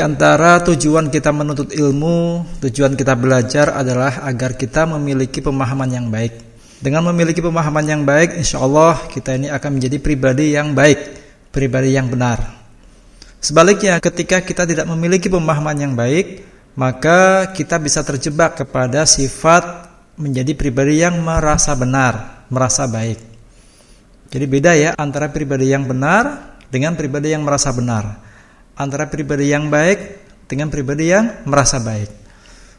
Di antara tujuan kita menuntut ilmu, tujuan kita belajar adalah agar kita memiliki pemahaman yang baik. Dengan memiliki pemahaman yang baik, insya Allah kita ini akan menjadi pribadi yang baik, pribadi yang benar. Sebaliknya, ketika kita tidak memiliki pemahaman yang baik, maka kita bisa terjebak kepada sifat menjadi pribadi yang merasa benar, merasa baik. Jadi beda ya antara pribadi yang benar dengan pribadi yang merasa benar. Antara pribadi yang baik dengan pribadi yang merasa baik.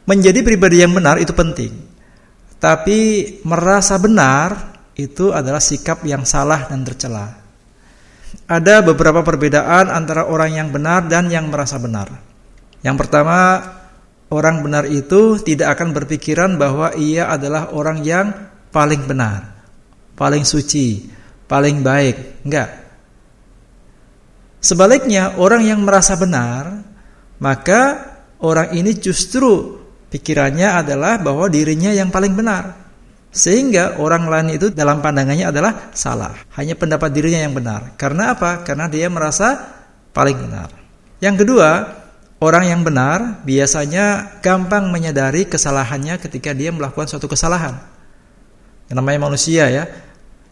Menjadi pribadi yang benar itu penting. Tapi merasa benar itu adalah sikap yang salah dan tercela. Ada beberapa perbedaan antara orang yang benar dan yang merasa benar. Yang pertama, orang benar itu tidak akan berpikiran bahwa ia adalah orang yang paling benar, paling suci, paling baik. Enggak. Sebaliknya, orang yang merasa benar, maka orang ini justru pikirannya adalah bahwa dirinya yang paling benar. Sehingga orang lain itu dalam pandangannya adalah salah. Hanya pendapat dirinya yang benar. Karena apa? Karena dia merasa paling benar. Yang kedua, orang yang benar biasanya gampang menyadari kesalahannya ketika dia melakukan suatu kesalahan. Yang namanya manusia ya.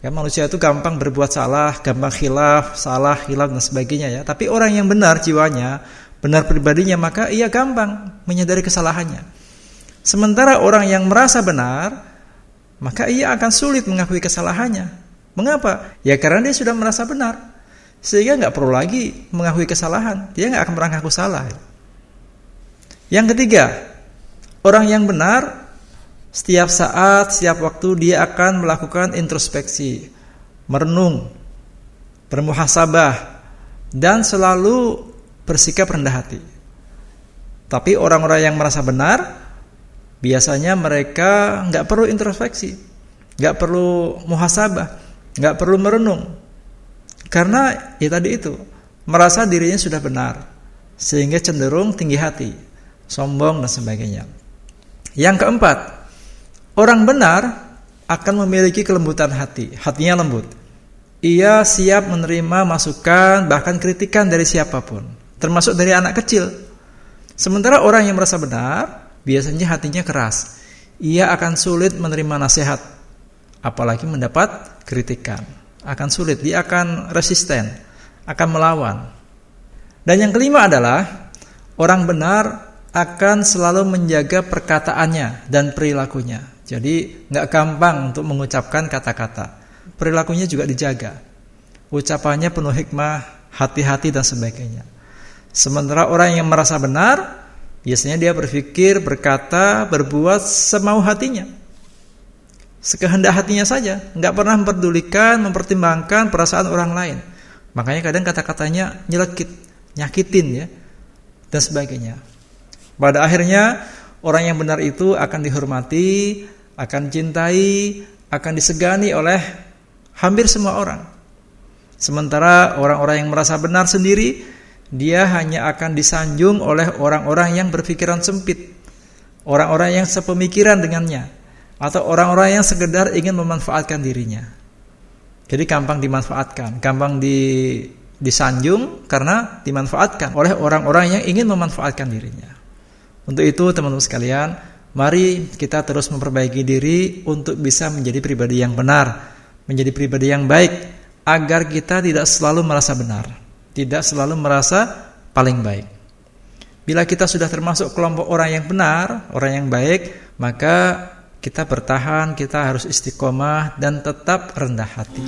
Ya, manusia itu gampang berbuat salah, gampang khilaf, salah, hilaf dan sebagainya ya. Tapi orang yang benar jiwanya, benar pribadinya, maka ia gampang menyadari kesalahannya. Sementara orang yang merasa benar, maka ia akan sulit mengakui kesalahannya. Mengapa? Ya karena dia sudah merasa benar. Sehingga nggak perlu lagi mengakui kesalahan. Dia nggak akan pernah ngaku salah. Yang ketiga, orang yang benar setiap saat, setiap waktu dia akan melakukan introspeksi, merenung, bermuhasabah, dan selalu bersikap rendah hati. Tapi orang-orang yang merasa benar, biasanya mereka nggak perlu introspeksi, nggak perlu muhasabah, nggak perlu merenung. Karena ya tadi itu, merasa dirinya sudah benar, sehingga cenderung tinggi hati, sombong dan sebagainya. Yang keempat, orang benar akan memiliki kelembutan hati, hatinya lembut. Ia siap menerima masukan, bahkan kritikan dari siapapun, termasuk dari anak kecil. Sementara orang yang merasa benar, biasanya hatinya keras. Ia akan sulit menerima nasihat, apalagi mendapat kritikan. Akan sulit, dia akan resisten, akan melawan. Dan yang kelima adalah orang benar akan selalu menjaga perkataannya dan perilakunya. Jadi nggak gampang untuk mengucapkan kata-kata. Perilakunya juga dijaga. Ucapannya penuh hikmah, hati-hati dan sebagainya. Sementara orang yang merasa benar, biasanya dia berpikir, berkata, berbuat semau hatinya, sekehendak hatinya saja, nggak pernah memperdulikan, mempertimbangkan perasaan orang lain. Makanya kadang kata-katanya nyelekit, nyakitin ya, dan sebagainya. Pada akhirnya orang yang benar itu akan dihormati, akan dicintai, akan disegani oleh hampir semua orang. Sementara orang-orang yang merasa benar sendiri, dia hanya akan disanjung oleh orang-orang yang berpikiran sempit, orang-orang yang sepemikiran dengannya, atau orang-orang yang sekedar ingin memanfaatkan dirinya. Jadi gampang dimanfaatkan, gampang disanjung karena dimanfaatkan oleh orang-orang yang ingin memanfaatkan dirinya. Untuk itu teman-teman sekalian, mari kita terus memperbaiki diri untuk bisa menjadi pribadi yang benar, menjadi pribadi yang baik, agar kita tidak selalu merasa benar, tidak selalu merasa paling baik. Bila kita sudah termasuk kelompok orang yang benar, orang yang baik, maka kita bertahan, kita harus istiqomah dan tetap rendah hati.